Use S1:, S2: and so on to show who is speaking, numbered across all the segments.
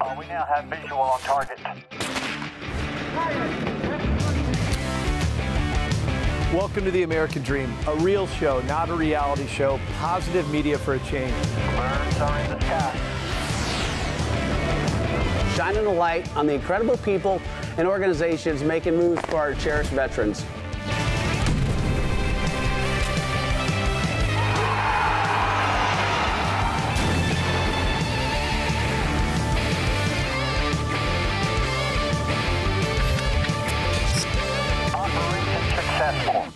S1: We now have visual on target.
S2: Welcome to the American Dream, a real show, not a reality show, positive media for a change.
S1: Birds are in the sky.
S3: Shining a light on the incredible people and organizations making moves for our cherished veterans.
S1: Operation successful.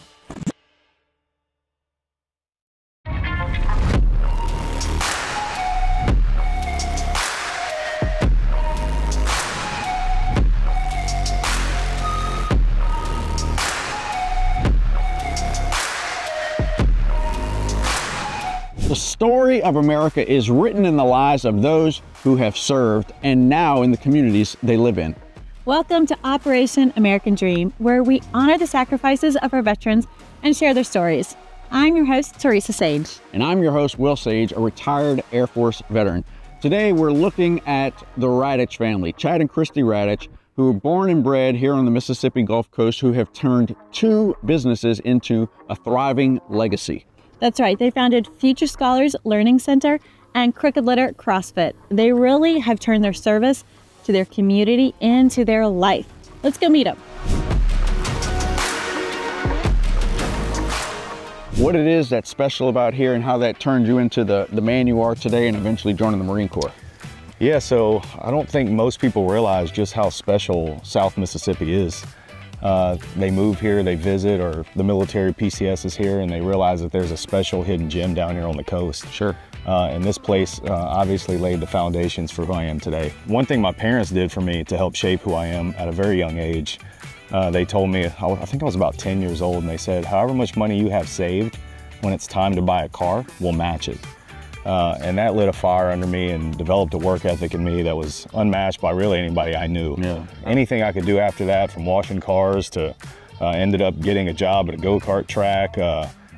S4: The story of America is written in the lives of those who have served and now in the communities they live in.
S5: Welcome to Operation American Dream, where we honor the sacrifices of our veterans and share their stories. I'm your host, Teresa Sage.
S4: And I'm your host, Will Sage, a retired Air Force veteran. Today, we're looking at the Radich family, Chad and Christy Radich, who were born and bred here on the Mississippi Gulf Coast, who have turned 2 businesses into a thriving legacy.
S5: That's right, they founded Future Scholars Learning Center and Crooked Letter CrossFit. They really have turned their service to their community and to their life. Let's go meet them.
S4: What it is that's special about here and how that turned you into the man you are today and eventually joining the Marine Corps.
S6: Yeah, so I don't think most people realize just how special South Mississippi is. They move here, they visit, or the military PCS is here, and they realize that there's a special hidden gem down here on the coast. Sure. And this place obviously laid the foundations for who I am today. One thing my parents did for me to help shape who I am at a very young age, they told me, I think I was about 10 years old, and they said, however much money you have saved, when it's time to buy a car, we'll match it. And that lit a fire under me and developed a work ethic in me that was unmatched by really anybody I knew. Yeah. Anything I could do after that, from washing cars to ended up getting a job at a go-kart track,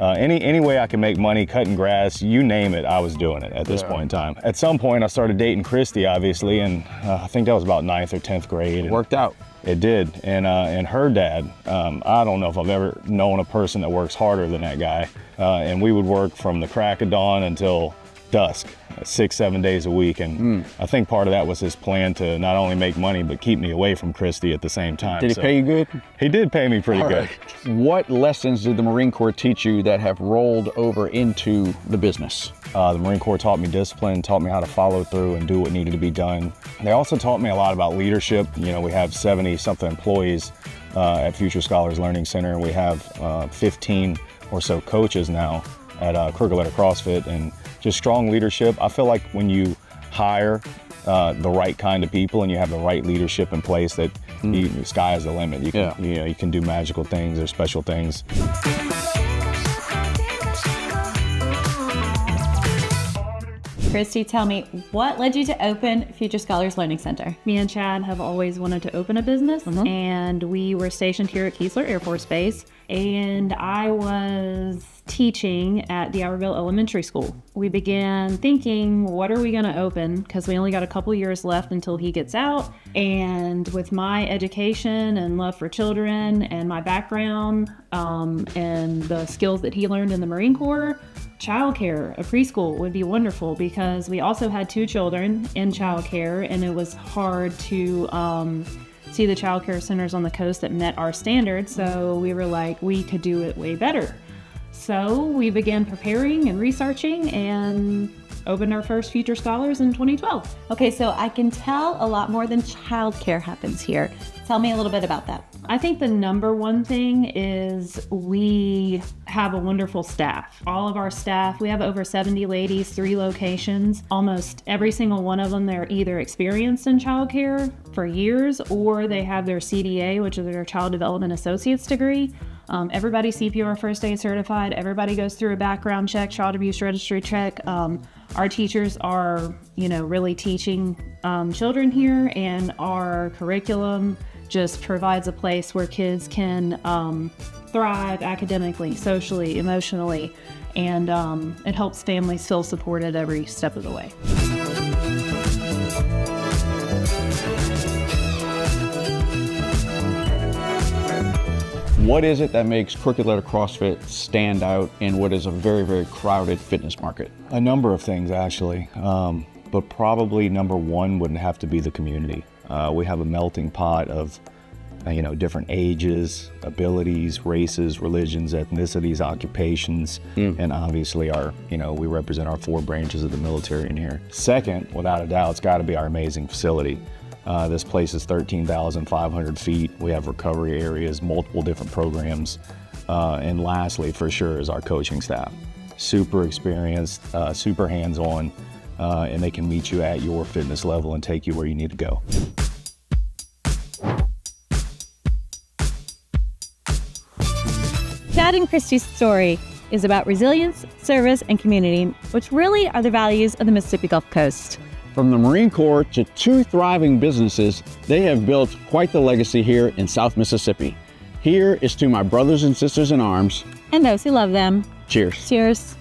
S6: any way I could make money, cutting grass, you name it, I was doing it at this point in time. At some point I started dating Christy, obviously, and I think that was about 9th or 10th grade. It
S4: worked out.
S6: It did, and her dad, I don't know if I've ever known a person that works harder than that guy. And we would work from the crack of dawn until dusk, 6-7 days a week, and I think part of that was his plan to not only make money but keep me away from Christy at the same time.
S4: Did he pay you good?
S6: He did pay me pretty good.
S4: Right. What lessons did the Marine Corps teach you that have rolled over into the business?
S6: The Marine Corps taught me discipline, taught me how to follow through and do what needed to be done. They also taught me a lot about leadership. You know, we have 70-something employees at Future Scholars Learning Center, and we have 15 or so coaches now at Crooked Letter CrossFit, and just strong leadership. I feel like when you hire the right kind of people and you have the right leadership in place, that the sky is the limit. You can, you can do magical things or special things.
S5: Christy, tell me, what led you to open Future Scholars Learning Center?
S7: Me and Chad have always wanted to open a business, and we were stationed here at Keesler Air Force Base, and I was teaching at the Hourville Elementary School. We began thinking, what are we going to open? Because we only got a couple years left until he gets out. And with my education and love for children and my background and the skills that he learned in the Marine Corps, childcare, a preschool would be wonderful, because we also had 2 children in childcare, and it was hard to see the childcare centers on the coast that met our standards. So we were like, we could do it way better. So we began preparing and researching and opened our first Future Scholars in 2012.
S5: Okay, so I can tell a lot more than childcare happens here. Tell me a little bit about that.
S7: I think the #1 thing is we have a wonderful staff. All of our staff, we have over 70 ladies, 3 locations. Almost every single one of them, they're either experienced in childcare for years, or they have their CDA, which is their Child Development Associate's degree. Everybody CPR first aid certified. Everybody goes through a background check, child abuse registry check. Our teachers are, really teaching children here, and our curriculum just provides a place where kids can thrive academically, socially, emotionally, and it helps families feel supported every step of the way.
S4: What is it that makes Crooked Letter CrossFit stand out in what is a very, very crowded fitness market?
S6: A number of things, actually, but probably number one wouldn't have to be the community. We have a melting pot of different ages, abilities, races, religions, ethnicities, occupations, and obviously we represent our 4 branches of the military in here. Second, without a doubt, it's got to be our amazing facility. This place is 13,500 feet. We have recovery areas, multiple different programs. And lastly, for sure, is our coaching staff. Super experienced, super hands-on, and they can meet you at your fitness level and take you where you need to go.
S5: Chad and Christy's story is about resilience, service, and community, which really are the values of the Mississippi Gulf Coast.
S4: From the Marine Corps to 2 thriving businesses, they have built quite the legacy here in South Mississippi. Here is to my brothers and sisters in arms.
S5: And those who love them.
S4: Cheers.
S5: Cheers.